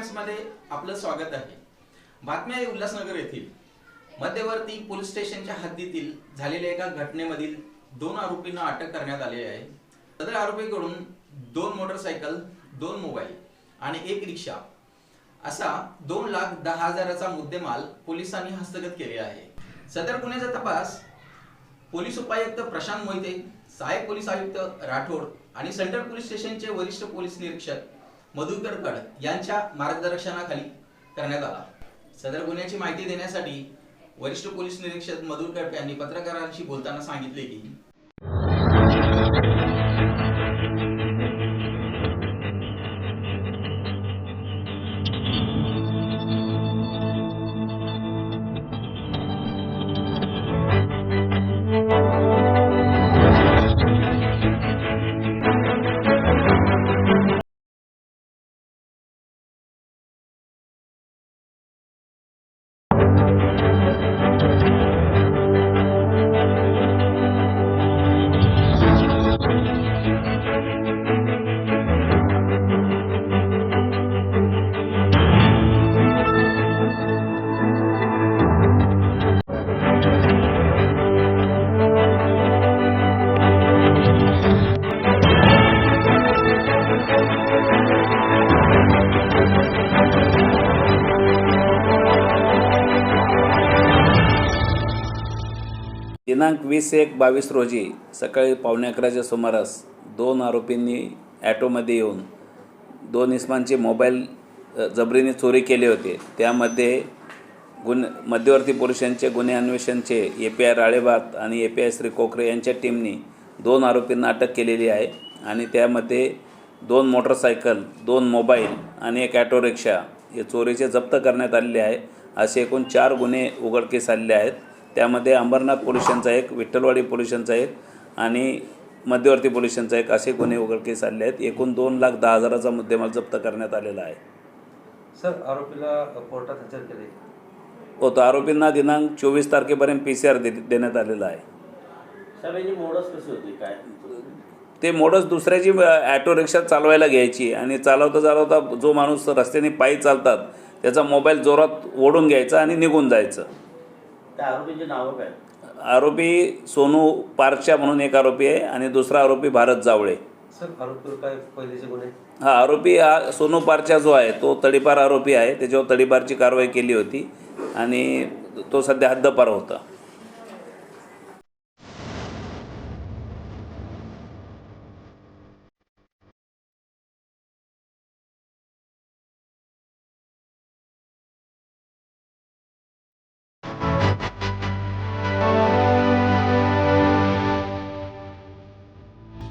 टाइम्समध्ये आपलं स्वागत आहे। बातमी आहे उल्हासनगर येथील मध्यवर्ती पोलीस स्टेशनच्या हद्दीतील झालेल्या एका घटनेमधील 2 आरोपींना अटक करण्यात आली आहे। सदर आरोपीकडून 2 मोटरसायकल, 2 मोबाईल आणि 1 रिक्षा असा 2,10,000चा मुद्देमाल पोलिसांनी हस्तगत केले आहे। सदर गुन्ह्याचा तपास पोलीस उपायुक्त प्रशांत मोहिते, सहाय्यक पोलीस आयुक्त राठोड आणि सेंट्रल पोलीस स्टेशनचे वरिष्ठ पोलीस निरीक्षक मधुकर कड यांच्या मार्गदर्शनाखाली करण्यात आला। सदर गुन्ह्याची माहिती देण्यासाठी वरिष्ठ पोलीस निरीक्षक मधुकर कड यांनी पत्रकारांशी बोलताना सांगितले की दिनांक 20/1/22 रोजी सकाळी 11:15च्या सुमारास 2 आरोपींनी ॲटोमध्ये येऊन 2 इसमांचे मोबाईल जबरीने चोरी केले होते। त्यामध्ये मध्यवर्ती पोलिसांचे गुन्हे अन्वेषणचे API राळेबाग आणि API श्री कोकरे यांच्या टीमनी 2 आरोपींना अटक केलेली आहे आणि त्यामध्ये 2 मोटरसायकल, 2 मोबाईल आणि 1 ॲटो रिक्षा हे चोरीचे जप्त करण्यात आलेले आहे। असे एकूण 4 गुन्हे उघडकीस आलेले आहेत। त्यामध्ये अंबरनाथ पोलिसांचा एक, विठ्ठलवाडी पोलिसांचा एक आणि मध्यवर्ती पोलिसांचा एक असे गुन्हे उघडकीस आलेले आहेत। एकूण 2,10,000चा मुद्देमाल जप्त करण्यात आलेला आहे। सर, आरोपीला कोर्टात हजर केले होतं। आरोपींना दिनांक 24 तारखेपर्यंत PCR देण्यात आलेला आहे। सर, याची मोडस कशी होती काय? ते मोडस दुसऱ्याची ॲटो रिक्षा चालवायला घ्यायची आणि चालवता जो माणूस रस्त्याने पायी चालतात त्याचा मोबाईल जोरात ओढून घ्यायचा आणि निघून जायचं। त्या आरोपींची नावं काय? आरोपी सोनू पारच्या म्हणून एक आरोपी आहे आणि दुसरा आरोपी भारत जावळे। सर, आरोपीवर काय पहिलेचे गुन्हे? हा आरोपी सोनू पारच्या जो आहे तो तडीपार आरोपी आहे। त्याच्यावर तडीपारची कारवाई केली होती आणि तो सध्या हद्दपार होता।